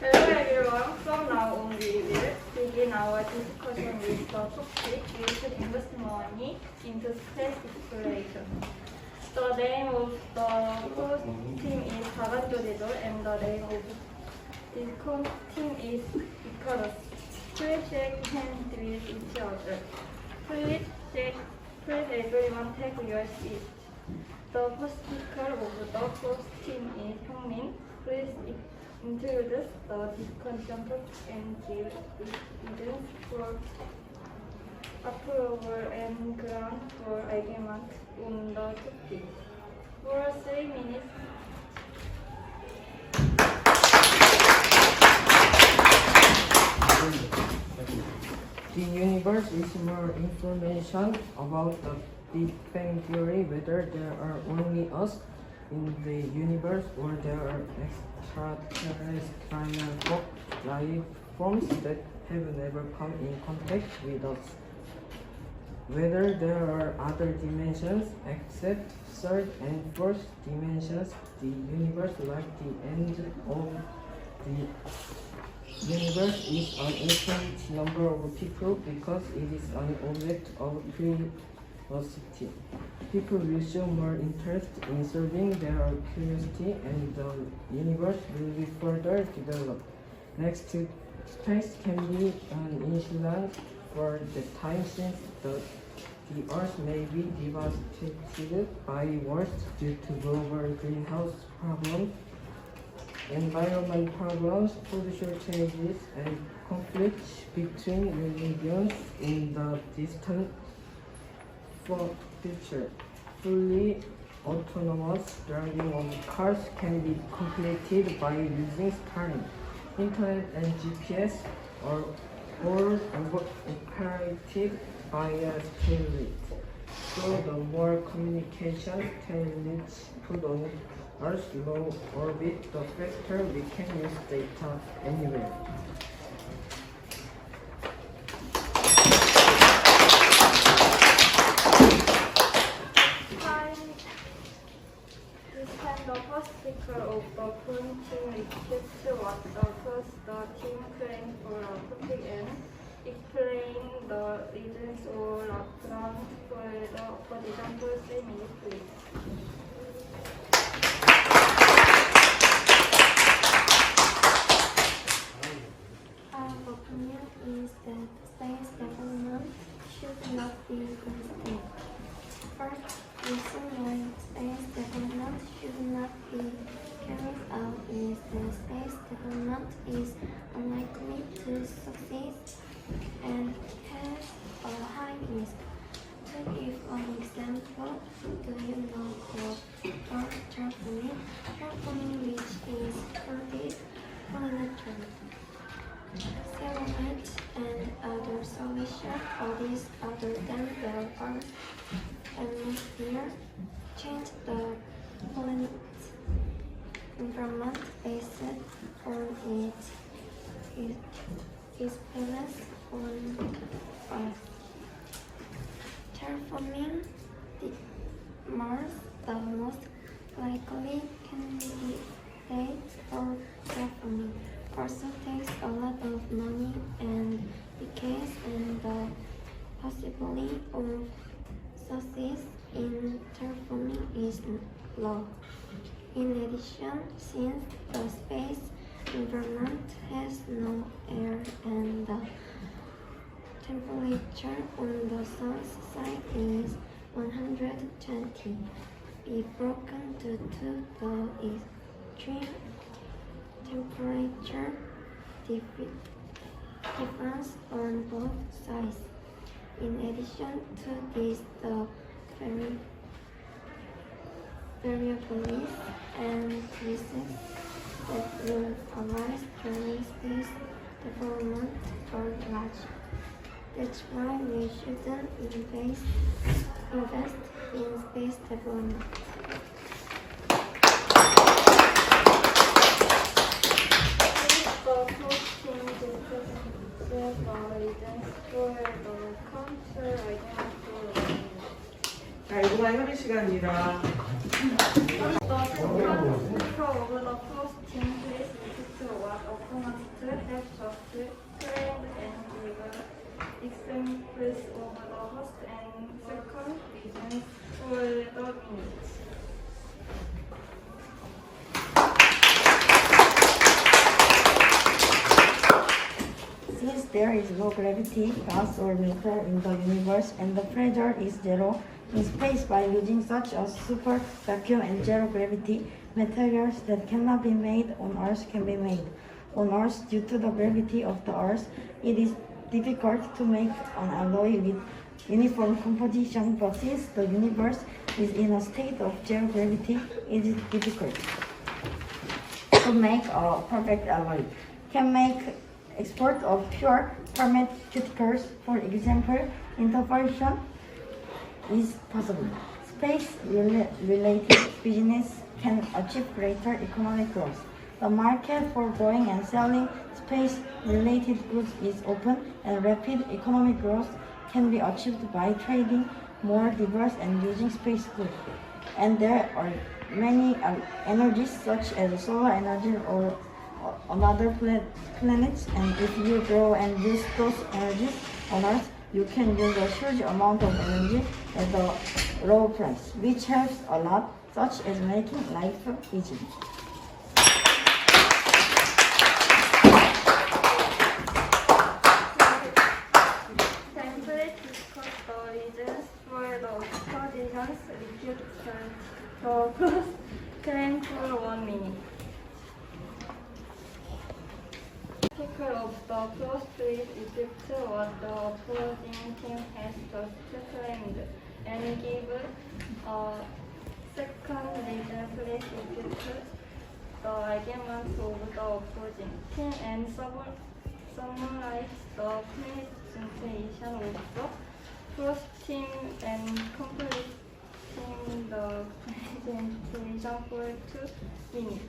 Hello everyone, from now on we will begin our discussion with the topic we should invest money into space exploration. The name of the first team is 다간조리돌 and the name of the second team is Icarus. Please shake hands with each other. Please everyone take your seat. The first speaker of the first team is Hyungmin. Please introduce the discussion topic and give evidence for approval and ground for argument on the topic. For 3 minutes. The universe is more information about the Big Bang Theory, whether there are only us in the universe or there are extraterrestrial life forms that have never come in contact with us. Whether there are other dimensions except third and fourth dimensions, the universe, like the end of the universe, is an infinite number of people because it is an object of curiosity. People will show more interest in solving their curiosity and the universe will be further developed. Next, space can be an insulant for the time since the Earth may be devastated by wars due to global greenhouse problems, environment problems, food shortages, and conflicts between religions in the distant future. Fully autonomous driving of cars can be completed by using Starlink. Internet and GPS are all operated via satellites. So the more communication satellites put on Earth's low orbit, the faster we can use data anywhere. The first speaker of the current team repeats what the team claimed for a topic and explain the reasons or ground for the opposition for 3 minutes, please. Our opinion is that space development should not be constant. First, reason why space development should not be carried out is that space development is unlikely to succeed and has a high risk. To give an example, do you know of Earth terraforming, which is planetary settlement and other solutions for this other than the Earth atmosphere change the planet's environment based on its experience on Earth. Terraforming Mars, the most likely candidate for terraforming, also takes a lot of money and decades, and the possibility of success in terraforming is low. In addition, since the space environment has no air and the temperature on the sun's side is 120, be broken due to the extreme temperature difference on both sides. In addition to this, the variabilities and risks that will arise during space development are large. That's why we shouldn't invest in space development. 자, 이거만 협의 시간입니다. The second speaker of the first team, please repeat what opponents have just claimed and give examples of the first and second reasons for the meaning. Since there is no gravity, gas or matter in the universe and the pressure is zero in space, by using such a super vacuum and zero gravity, materials that cannot be made on Earth can be made. On Earth, due to the gravity of the Earth, it is difficult to make an alloy with uniform composition, but since the universe is in a state of zero gravity, it is difficult to make a perfect alloy. Can make export of pure pharmaceuticals, for example, intervention is possible. Space-related business can achieve greater economic growth. The market for growing and selling space-related goods is open, and rapid economic growth can be achieved by trading more diverse and using space goods. And there are many energies such as solar energy or other planets, and if you grow and use those energies on Earth, you can use a huge amount of energy at a low price, which helps a lot, such as making life easy. Template discuss the reasons for the oppositions refute the first claim for 1 minute. Speaker of the first is Egypt what the opposing team has just claimed, and give a second reason. Please refute the arguments of the opposing team and summarize the presentation of the first team and completing the presentation for 2 minutes.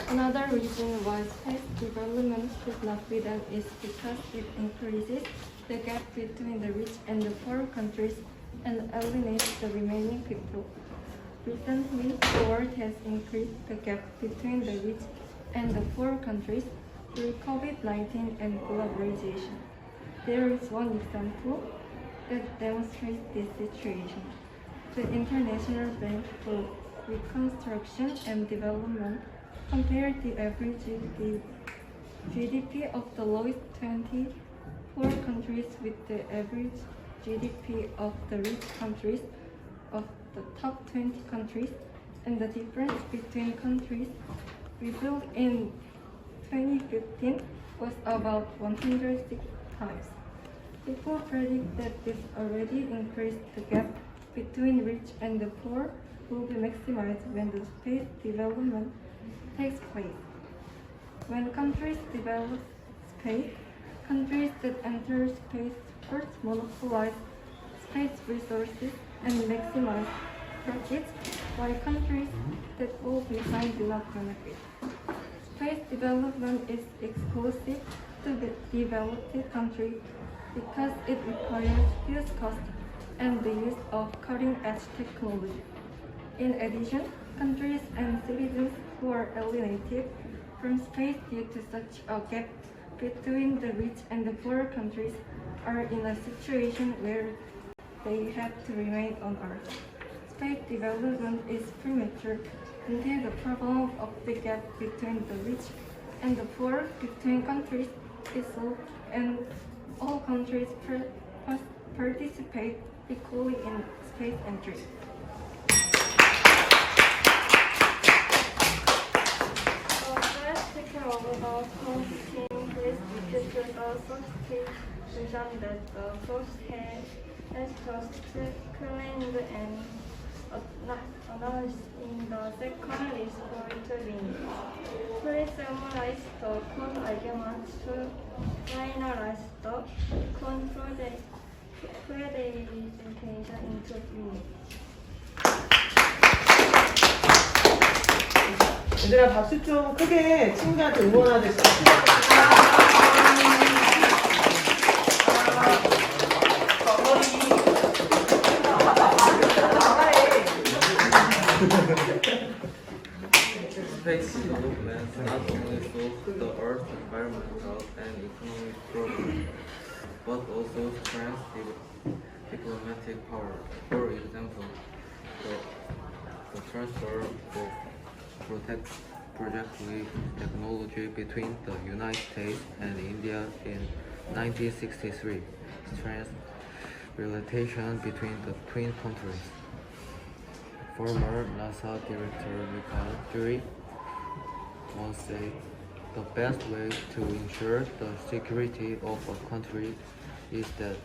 Another reason why space development should not be done is because it increases the gap between the rich and the poor countries and alienates the remaining people. Recently, the world has increased the gap between the rich and the poor countries through COVID-19 and globalization. There is one example that demonstrates this situation. The International Bank for Reconstruction and Development compared the average GDP of the lowest 20 poor countries with the average GDP of the rich countries of the top 20 countries, and the difference between countries revealed in 2015 was about 106 times. People predict that this already increased the gap between rich and the poor will be maximized when the space development takes place. When countries develop space, countries that enter space first monopolize space resources and maximize profits, while countries that fall behind do not benefit. Space development is exclusive to the developed countries because it requires huge cost and the use of cutting-edge technology. In addition, countries and citizens who are alienated from space due to such a gap between the rich and the poor countries are in a situation where they have to remain on Earth. Space development is premature until the problem of the gap between the rich and the poor between countries is solved and all countries participate equally in space entry. Of the first team, please repeat the substitution that the first has just claimed and announced in the second is for 2 minutes. Please summarize the code arguments to finalize the code presentation in 2 minutes. 얘들아 박수 좀 크게 친구한테 응원하듯이. 머리. space development not only solves the Earth's environmental and economic problems, but also strengthens diplomatic power. For example, the transfer of projectile technology between the United States and India in 1963 strengthened relations between the twin countries. Former NASA Director Jury once said the best way to ensure the security of a country is that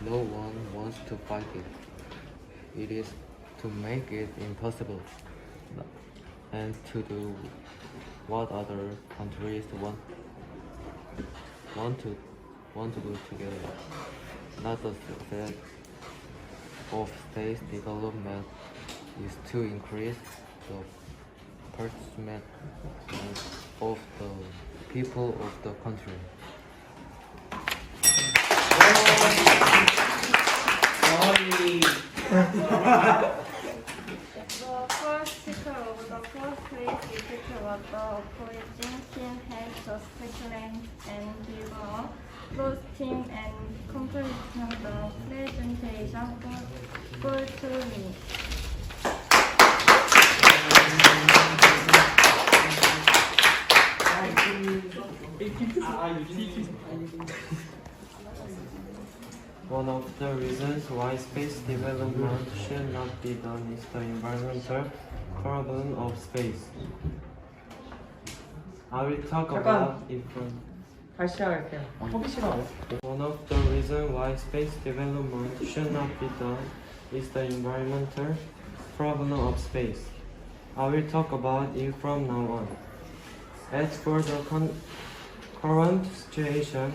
no one wants to fight it. It is to make it impossible and to do what other countries want to do together. Not the success of space development is to increase the pursuit of the people of the country. The first speaker of the fourth place speaker was the opposing team had just declined and given a close team and completed the presentation for 2 minutes. One of the reasons why space development should not be done is the environmental problem of space. I will talk about it from 다시 시작할게요. 보기 싫어. one of the reasons why space development should not be done is the environmental problem of space. I will talk about it from now on. As for the current situation,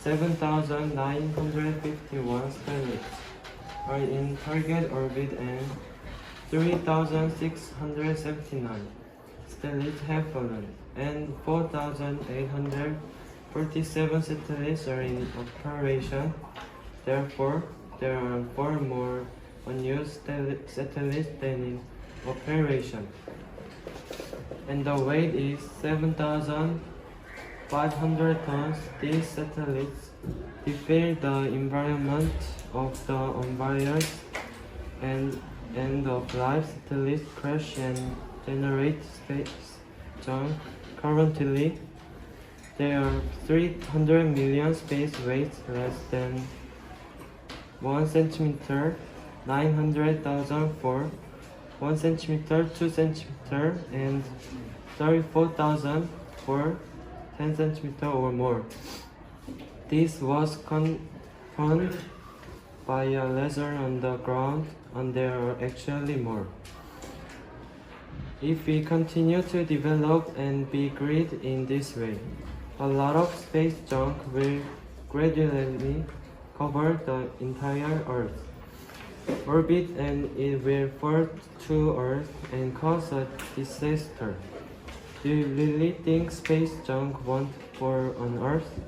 7,951 satellites are in target orbit and 3,679 satellites have fallen, and 4,847 satellites are in operation. Therefore, there are 4 more unused satellites than in operation, and the weight is 7,500 tons. These satellites defeat the environment of the environment and end-of-life satellites crash and generate space junk. Currently, there are 300 million space weights less than 1 centimeter, 900,000 for 1 centimeter, 2 centimeter, and 34,000 for 10 centimeter or more. This was confirmed by a laser on the ground, and there are actually more. If we continue to develop and be great in this way, a lot of space junk will gradually cover the entire Earth orbit, and it will fall to Earth and cause a disaster. Do you really think space junk won't fall on Earth?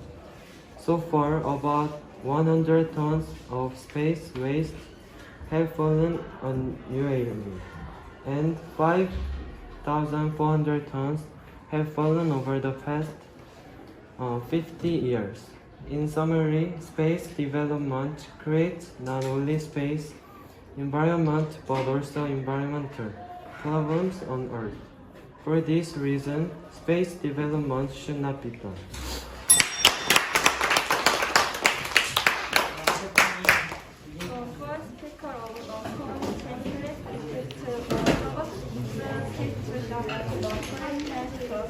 So far, about 100 tons of space waste have fallen on UAE, and 5,400 tons have fallen over the past 50 years. In summary, space development creates not only space environment but also environmental problems on Earth. For this reason, space development should not be done. The first speaker of the fourth place speaker was the situation at the Prime Minister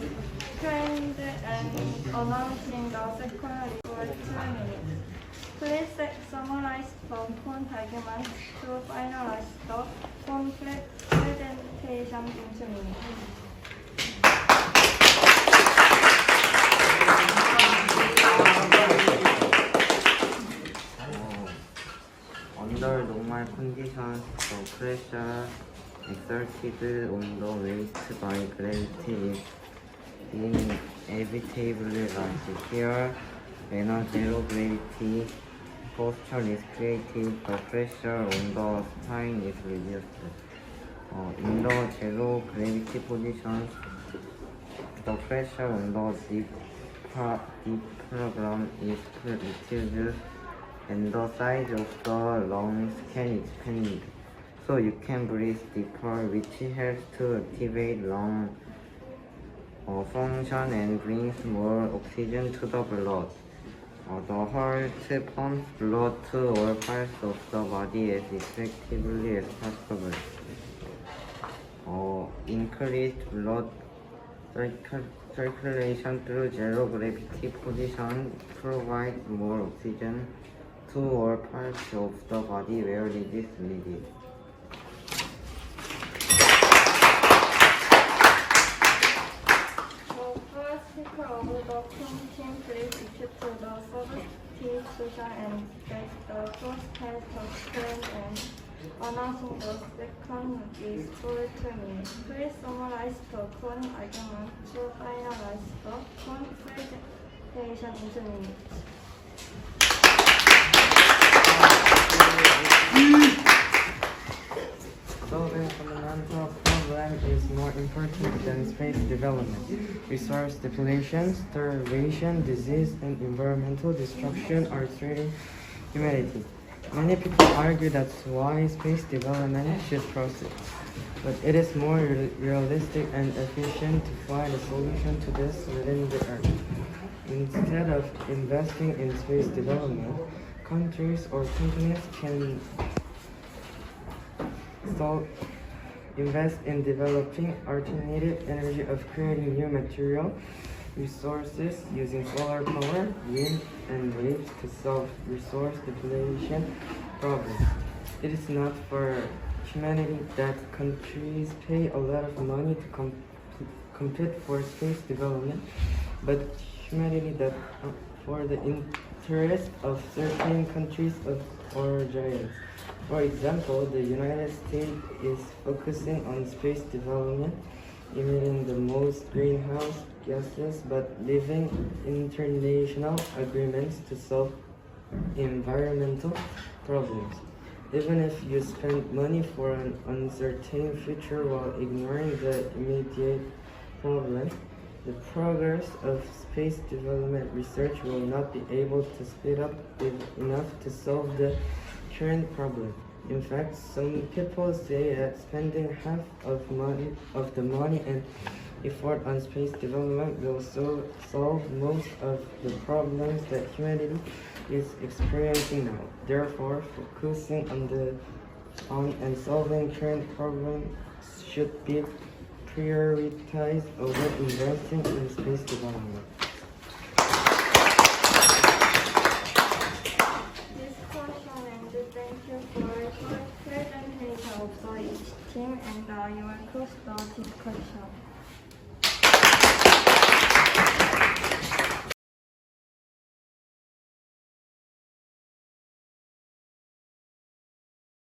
trained and announcing the second report 2 minutes. Please summarize the point argument to finalize the presentation in 2 minutes. Under normal conditions, the pressure exerted on the waste by gravity is inevitably large. Here, when a zero gravity posture is created, the pressure on the spine is reduced. In the zero gravity positions, the pressure on the diaphragm is reduced and the size of the lungs can expand. So you can breathe deeper, which helps to activate lung function and brings more oxygen to the blood. The heart pumps blood to all parts of the body as effectively as possible. Increased blood circulation through zero gravity position provides more oxygen to all parts of the body where it is needed. The first speaker of the team please accept the substitution and state the first test of current and announcing the second is for 2 minutes. Please summarize the current argument to finalize the current presentation in 2 minutes. Solving fundamental problem is more important than space development. Resource depletion, starvation, disease, and environmental destruction are threatening humanity. Many people argue that's why space development should proceed. But it is more realistic and efficient to find a solution to this within the Earth. Instead of investing in space development, countries or companies can invest in developing alternative energy of creating new material resources using solar power, wind, and waves to solve resource depletion problems. It is not for humanity that countries pay a lot of money to compete for space development, but humanity that for the interest of certain countries or giants. For example, the United States is focusing on space development, emitting the most greenhouse gases, but leaving international agreements to solve environmental problems. Even if you spend money for an uncertain future while ignoring the immediate problem, the progress of space development research will not be able to speed up enough to solve the current problem. In fact, some people say that spending half of the money and effort on space development will solve most of the problems that humanity is experiencing now. Therefore, focusing on and solving current problems should be prioritized over investing in space development. Thank you for your presentation of each team, and you will close the discussion.